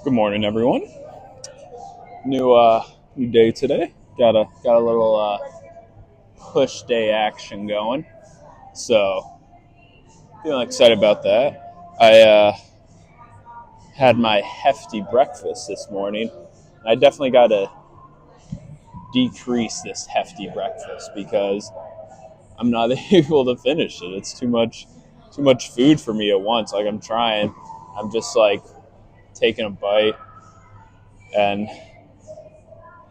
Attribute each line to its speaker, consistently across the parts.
Speaker 1: Good morning, everyone. New day today. Got a little push day action going, so feeling excited about that. I had my hefty breakfast this morning. I definitely got to decrease this hefty breakfast because I'm not able to finish it. It's too much food for me at once. Like I'm trying, I'm just like taking a bite, and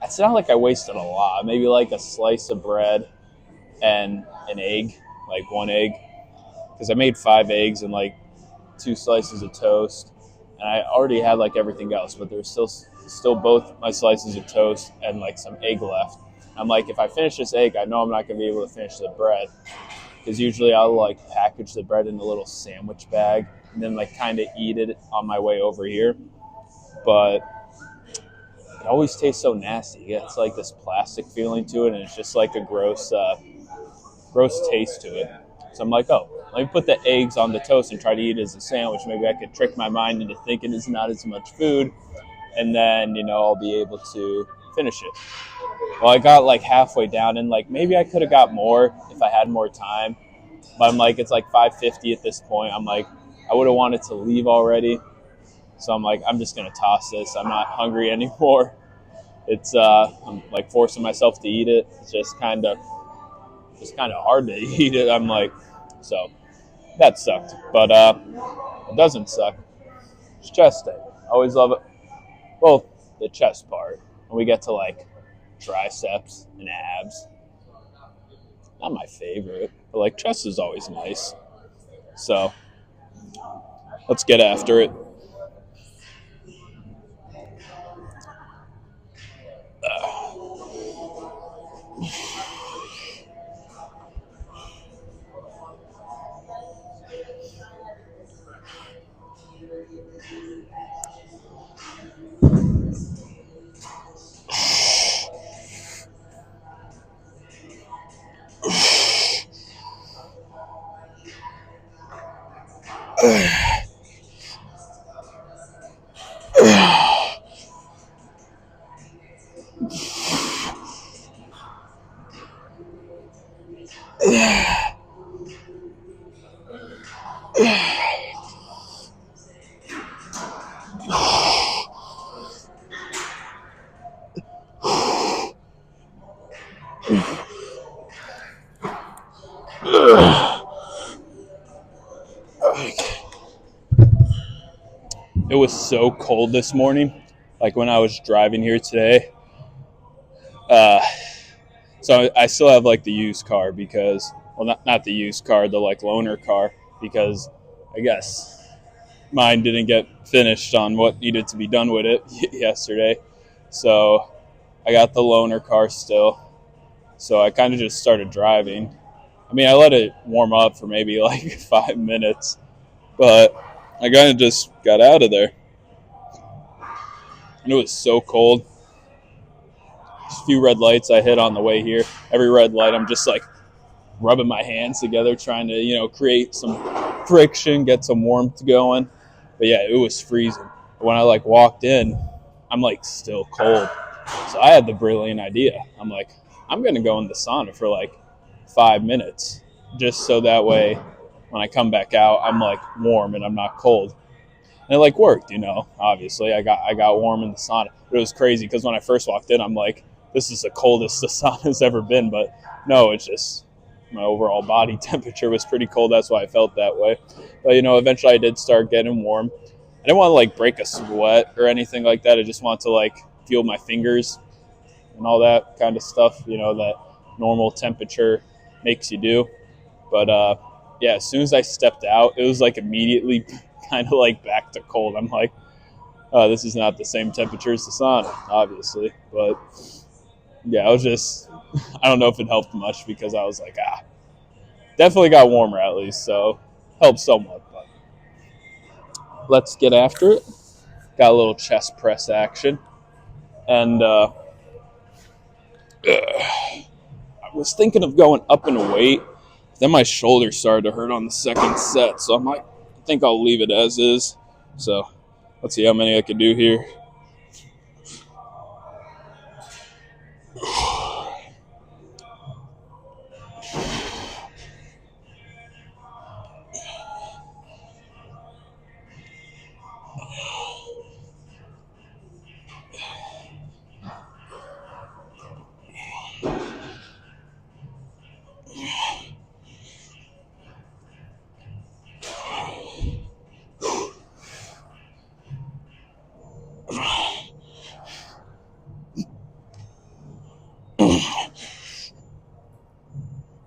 Speaker 1: it's not like I wasted a lot. Maybe like a slice of bread and an egg, like one egg, because I made 5 eggs and like 2 slices of toast, and I already had like everything else, but there's still both my slices of toast and like some egg left. I'm like, if I finish this egg, I know I'm not gonna be able to finish the bread because usually I'll like package the bread in a little sandwich bag and then like kind of eat it on my way over here, but it always tastes so nasty. It's like this plastic feeling to it, and it's just like a gross taste to it. So I'm like, oh, let me put the eggs on the toast and try to eat it as a sandwich. Maybe I could trick my mind into thinking it's not as much food, and then I'll be able to finish it. Well, I got like halfway down, and like maybe I could have got more if I had more time. But I'm like, it's like 5:50 at this point. I'm like, I would have wanted to leave already, so I'm like, I'm just gonna toss this. I'm not hungry anymore. I'm like forcing myself to eat it. It's just kind of hard to eat it. I'm like, so that sucked. But it doesn't suck. It's chest day. I always love it. Well, the chest part. When we get to like triceps and abs. Not my favorite, but like chest is always nice. So let's get after it. It was so cold this morning. Like when I was driving here today. Uh, so I still have like the used car because, well, not the used car, the like loaner car, because I guess mine didn't get finished on what needed to be done with it yesterday. So I got the loaner car still. So I kind of just started driving. I mean, I let it warm up for maybe like 5 minutes, but I kind of just got out of there. And it was so cold. Just a few red lights I hit on the way here. Every red light, I'm just like rubbing my hands together, trying to, create some friction, get some warmth going. But yeah, it was freezing. When I like walked in, I'm like still cold. So I had the brilliant idea. I'm like, I'm going to go in the sauna for like 5 minutes just so that way when I come back out, I'm like warm and I'm not cold. And it like worked, obviously I got warm in the sauna. But it was crazy because when I first walked in, I'm like, this is the coldest the sauna's ever been. But no, it's just my overall body temperature was pretty cold. That's why I felt that way. But, eventually I did start getting warm. I didn't want to like break a sweat or anything like that. I just wanted to like feel my fingers and all that kind of stuff, that normal temperature makes you do. But yeah, as soon as I stepped out, it was like immediately kind of like back to cold. I'm like, oh, this is not the same temperature as the sauna, obviously. But yeah, I was just, I don't know if it helped much because I was like, definitely got warmer at least. So helped somewhat. But let's get after it. Got a little chest press action. And I was thinking of going up in a weight. Then my shoulder started to hurt on the second set. So I'm like, I think I'll leave it as is. So Let's see how many I can do here.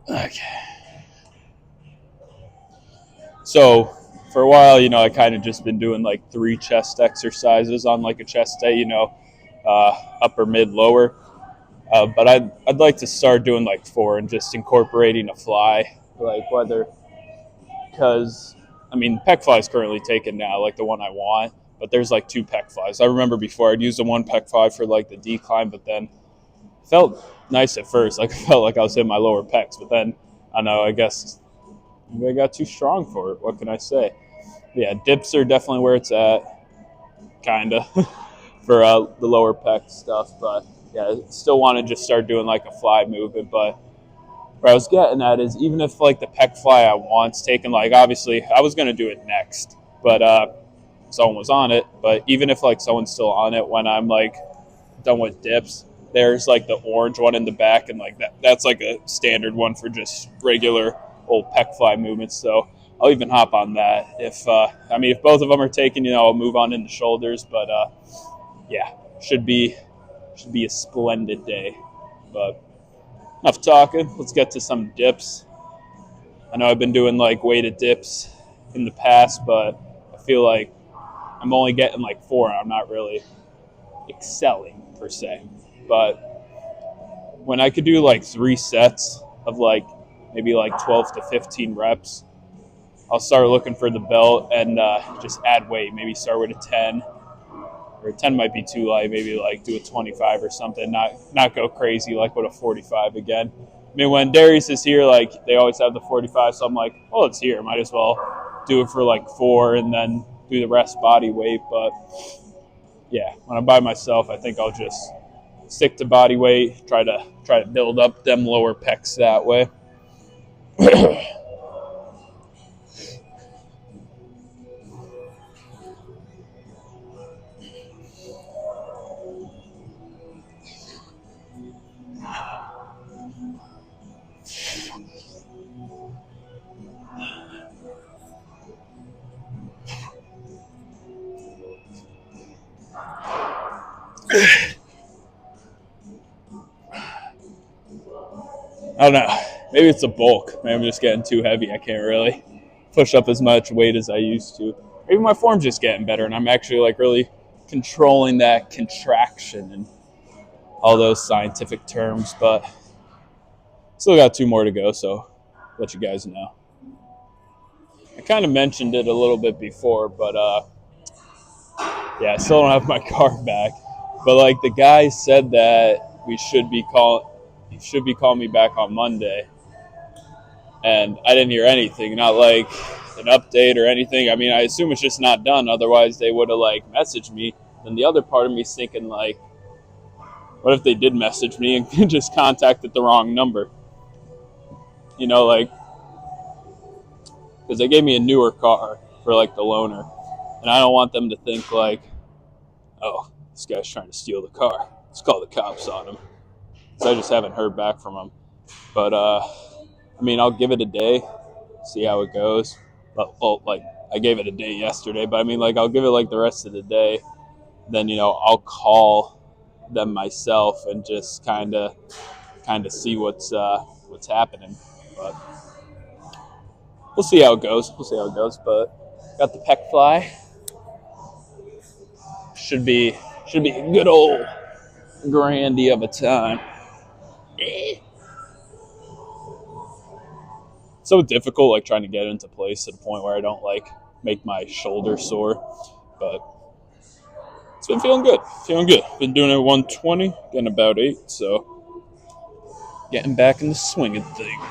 Speaker 1: Okay. So for a while, I kind of just been doing like 3 chest exercises on like a chest day, upper, mid, lower. But I'd like to start doing like 4 and just incorporating a fly, like whether because pec fly is currently taken now, like the one I want, but there's like 2 pec flies. I remember before I'd use the one pec fly for like the decline, but then it felt nice at first, like I felt like I was hitting my lower pecs, but then I don't know, I guess I got too strong for it. What can I say? Yeah, dips are definitely where it's at, kinda, for the lower pec stuff. But yeah, still want to just start doing like a fly movement. But where I was getting at is even if like the pec fly I want's taken, like obviously I was gonna do it next, but someone was on it. But even if like someone's still on it when I'm like done with dips, there's like the orange one in the back, and like that's like a standard one for just regular old pec fly movements. So I'll even hop on that if if both of them are taken, I'll move on into shoulders. But yeah, should be a splendid day. But enough talking. Let's get to some dips. I know I've been doing like weighted dips in the past, but I feel like I'm only getting like 4. I'm not really excelling per se. But when I could do like 3 sets of like maybe like 12 to 15 reps, I'll start looking for the belt and just add weight. Maybe start with a 10, or a 10 might be too light. Maybe like do a 25 or something. Not go crazy like with a 45 again. When Darius is here, like they always have the 45, so I'm like, well, it's here. Might as well do it for like 4 and then do the rest body weight. But yeah, when I'm by myself, I think I'll just stick to body weight. Try to build up them lower pecs that way. I don't know. Maybe it's a bulk. Maybe I'm just getting too heavy. I can't really push up as much weight as I used to. Maybe my form's just getting better, and I'm actually like really controlling that contraction and all those scientific terms. But still got 2 more to go, so let you guys know. I kind of mentioned it a little bit before, but yeah, I still don't have my car back. But like the guy said that he should be calling me back on Monday, and I didn't hear anything, not like an update or anything. I assume it's just not done. Otherwise, they would have like messaged me. Then the other part of me is thinking like, what if they did message me and just contacted the wrong number? Like because they gave me a newer car for like the loaner, and I don't want them to think like, oh, this guy's trying to steal the car. Let's call the cops on him. So I just haven't heard back from him. But I'll give it a day, see how it goes. Well, like I gave it a day yesterday, but like I'll give it like the rest of the day. Then I'll call them myself and just kind of see what's happening. But we'll see how it goes. But got the pec fly. Should be a good old grandy of a time. So difficult, like trying to get into place to the point where I don't like make my shoulder sore. But it's been feeling good. Been doing it 120, getting about 8, so getting back in the swing of things.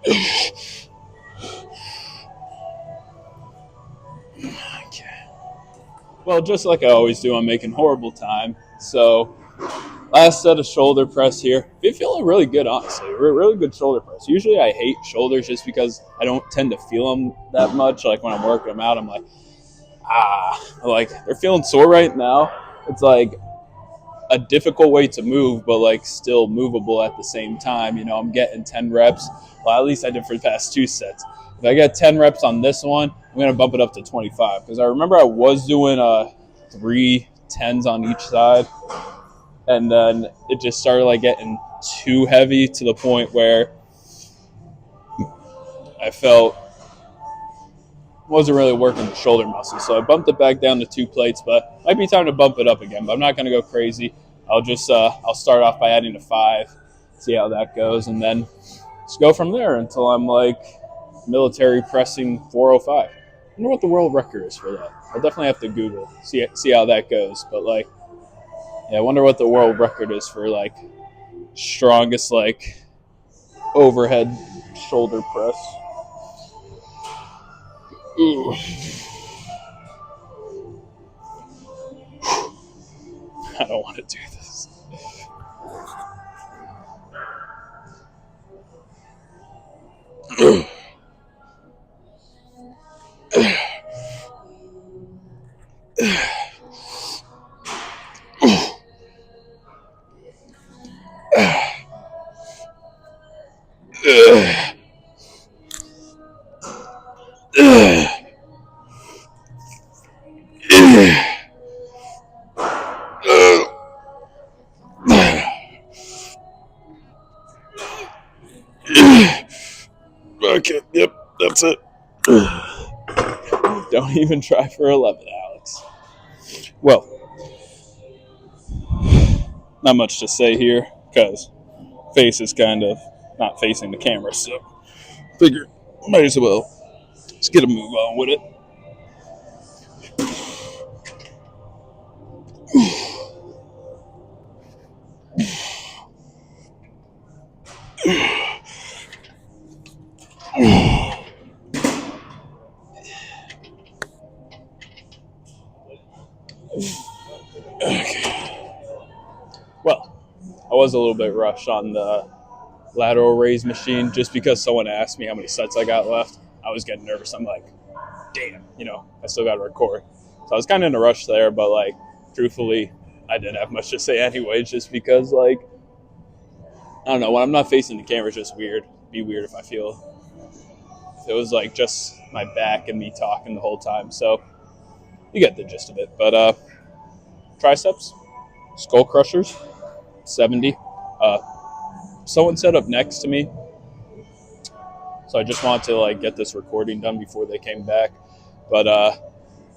Speaker 1: Okay. Well, just like I always do, I'm making horrible time. So last set of shoulder press here. Been feeling really good, honestly. Really good shoulder press. Usually I hate shoulders just because I don't tend to feel them that much. Like when I'm working them out, I'm like they're feeling sore right now. It's like a difficult way to move, but like still movable at the same time. I'm getting 10 reps. Well, at least I did for the past 2 sets. If I get 10 reps on this one, I'm going to bump it up to 25 because I remember I was doing 3 10s on each side, and then it just started like getting too heavy to the point where I felt wasn't really working the shoulder muscle. So I bumped it back down to 2 plates, but might be time to bump it up again. But I'm not going to go crazy. I'll start off by adding to 5, see how that goes, and then just go from there until I'm like military pressing 405. I wonder what the world record is for that. I'll definitely have to Google, see how that goes. But like, yeah, I wonder what the world record is for like strongest like overhead shoulder press. Ooh. I don't want to do this. Okay, yep, that's it. Don't even try for 11, Alex. Well, not much to say here because face is kind of not facing the camera, so figure might as well just get a move on with it. Okay. Well, I was a little bit rushed on the lateral raise machine just because someone asked me how many sets I got left. I was getting nervous. I'm like, damn, I still got to record. So I was kind of in a rush there, but like, truthfully, I didn't have much to say anyway, just because like, I don't know, when I'm not facing the camera, it's just weird. It'd be weird if it was like just my back and me talking the whole time. So you get the gist of it. But triceps, skull crushers, 70. Someone set up next to me, so I just wanted to like get this recording done before they came back. But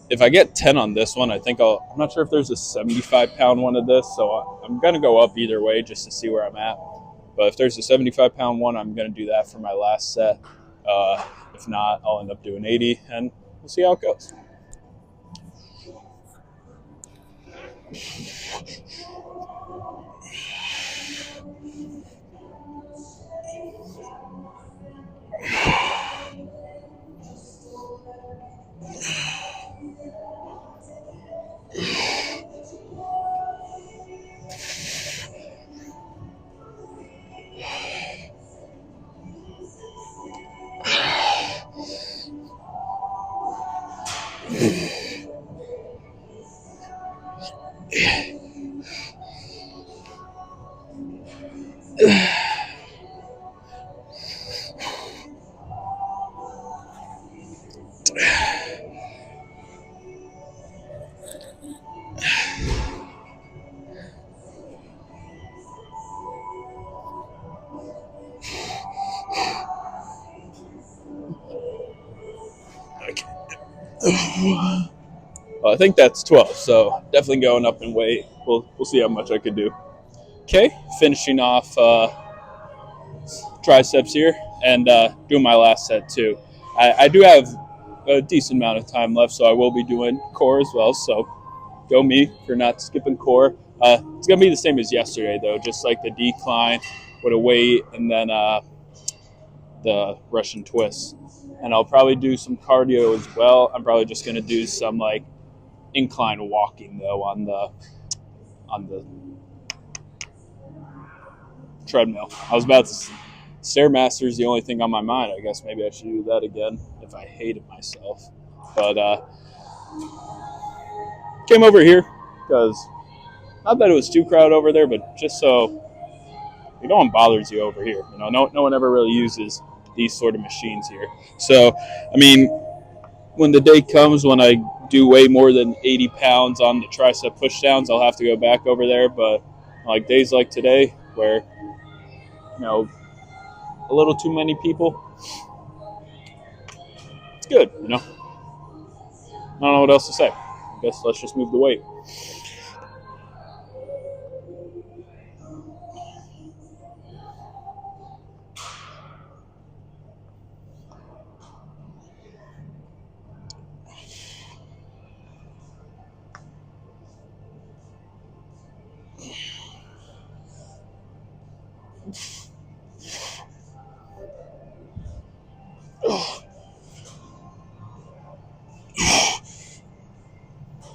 Speaker 1: if I get 10 on this one, I think I'm not sure if there's a 75-pound one of this, so I'm going to go up either way just to see where I'm at. But if there's a 75-pound one, I'm going to do that for my last set. If not, I'll end up doing 80, and we'll see how it goes. Well, I think that's 12, so definitely going up in weight. We'll see how much I can do. Okay, finishing off triceps here and doing my last set too. I do have a decent amount of time left, so I will be doing core as well. So go me for not skipping core. It's gonna be the same as yesterday though, just like the decline with a weight, and then the Russian twists. And I'll probably do some cardio as well. I'm probably just gonna do some like incline walking though on the treadmill. I was about to Stairmaster is the only thing on my mind. I guess maybe I should do that again if I hated myself. But came over here because not that it was too crowded over there, but just so no one bothers you over here. No one ever really uses these sort of machines here. So, I mean, when the day comes when I do way more than 80 pounds on the tricep pushdowns, I'll have to go back over there. But like days like today, where a little too many people, it's good. I don't know what else to say. I guess let's just move the weight.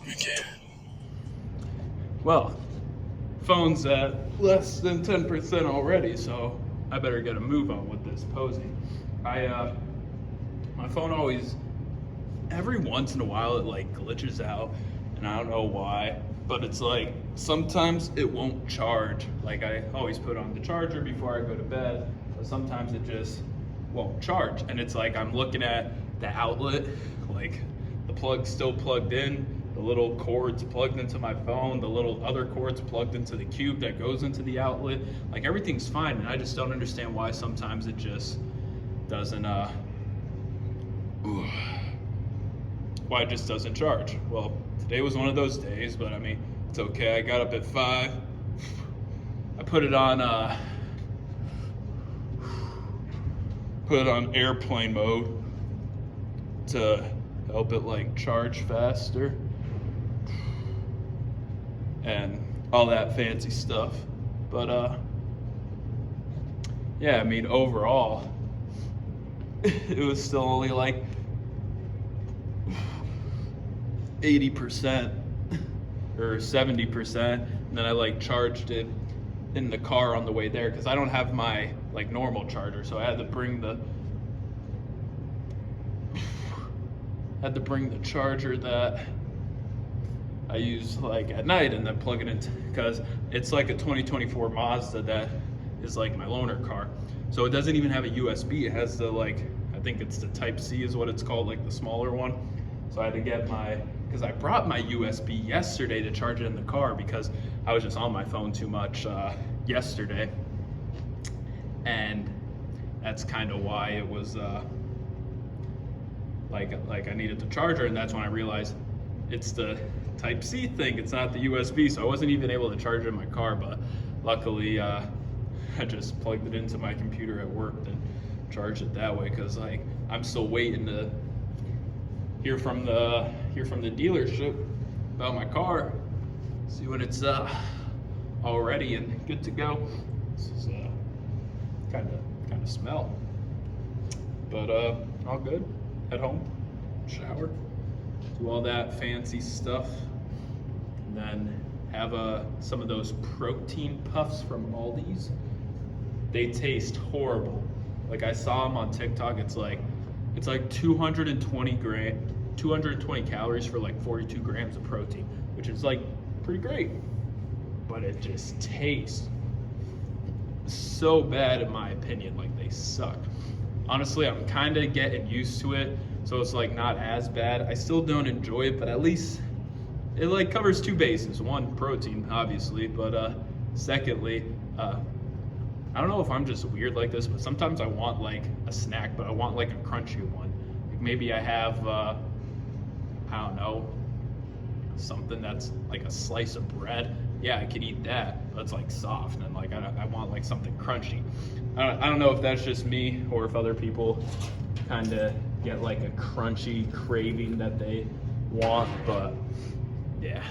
Speaker 1: Okay. Well, phone's at less than 10% already, so I better get a move on with this posing. My phone always, every once in a while, it like glitches out, and I don't know why, but it's like sometimes it won't charge. Like I always put on the charger before I go to bed, but sometimes it just won't charge, and it's like I'm looking at the outlet, like the plug's still plugged in, the little cord's plugged into my phone, the little other cord's plugged into the cube that goes into the outlet. Like everything's fine, and I just don't understand why sometimes it just doesn't why it just doesn't charge. Well, today was one of those days, but I mean, it's okay. I got up at 5. I put it on airplane mode to help it like charge faster and all that fancy stuff. But yeah, I mean, overall it was still only like 80% or 70%, and then I like charged it in the car on the way there because I don't have my like normal charger, so I had to bring the charger that I use like at night and then plug it in because it's like a 2024 Mazda that is like my loaner car, so it doesn't even have a USB. It has the like, I think it's the Type C is what it's called, like the smaller one. So I had to get because I brought my USB yesterday to charge it in the car because I was just on my phone too much yesterday, and that's kind of why it was like I needed the charger, and that's when I realized it's the Type C thing, it's not the USB, so I wasn't even able to charge it in my car. But luckily I just plugged it into my computer at work and charged it that way, because like I'm still waiting to hear from the dealership about my car, see when it's all ready and good to go. This is kind of smell, but all good. Head home, shower, do all that fancy stuff, and then have some of those protein puffs from Aldi's. They taste horrible. Like I saw them on TikTok. It's like 220 calories for like 42 grams of protein, which is like pretty great, but it just tastes so bad in my opinion. Like they suck. Honestly, I'm kind of getting used to it, so it's like not as bad. I still don't enjoy it, but at least it like covers two bases. One, protein, obviously, but secondly, I don't know if I'm just weird like this, but sometimes I want like a snack, but I want like a crunchy one. Like maybe I have, I don't know, something that's like a slice of bread. Yeah, I could eat that, but it's like soft, and like I want like something crunchy. I don't know if that's just me or if other people kind of get like a crunchy craving that they want, but yeah.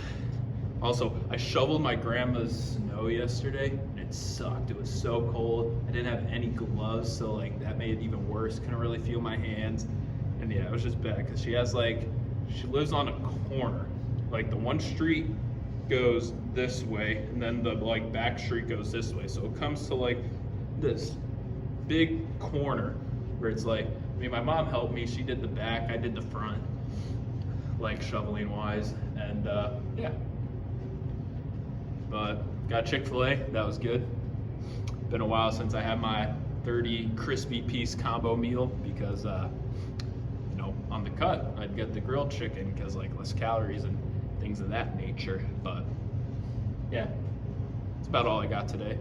Speaker 1: Also, I shoveled my grandma's snow yesterday, and it sucked. It was so cold. I didn't have any gloves, so like that made it even worse. Couldn't really feel my hands, and yeah, it was just bad because she lives on a corner. Like the one street goes this way, and then the like back street goes this way. So it comes to like this big corner where it's like, I mean, my mom helped me. She did the back, I did the front, like shoveling wise, and yeah. But got Chick-fil-A, that was good. Been a while since I had my 30 crispy piece combo meal because, you know, on the cut, I'd get the grilled chicken because like less calories and things of that nature. But yeah, that's about all I got today.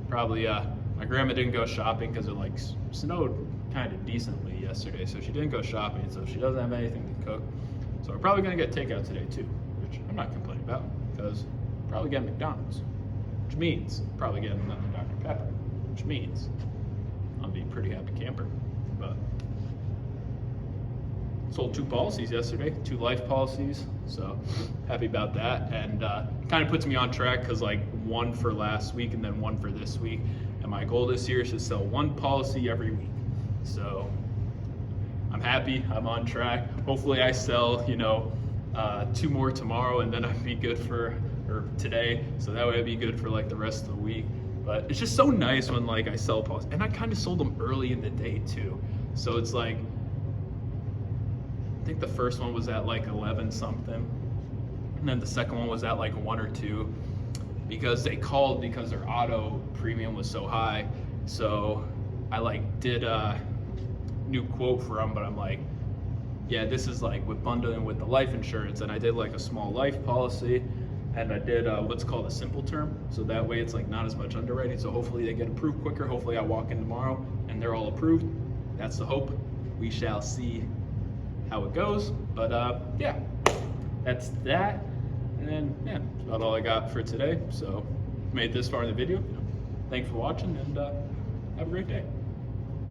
Speaker 1: Probably, my grandma didn't go shopping because it like snowed kind of decently yesterday, so she didn't go shopping, so she doesn't have anything to cook. So we're probably gonna get takeout today too, which I'm not complaining about because probably get McDonald's, which means probably get another Dr. Pepper, which means I'll be a pretty happy camper. But sold 2 policies yesterday, 2 life policies, so happy about that. And kind of puts me on track because like 1 for last week and then 1 for this week. And my goal this year is to sell 1 policy every week. So I'm happy, I'm on track. Hopefully I sell, you know, 2 more tomorrow, and then I'd be good for, or today, so that way I'd be good for like the rest of the week. But it's just so nice when like I sell policies, and I kind of sold them early in the day too. So it's like, I think the first one was at like 11 something, and then the second one was at like 1 or 2, because they called because their auto premium was so high. So I like did a new quote for them, but I'm like, yeah, this is like with bundling with the life insurance, and I did like a small life policy, and I did what's called a simple term, so that way it's like not as much underwriting, so hopefully they get approved quicker. Hopefully I walk in tomorrow and they're all approved. That's the hope. We shall see how it goes, but yeah, that's that. And then yeah, that's about all I got for today. So made this far in the video, thanks for watching, and have a great day.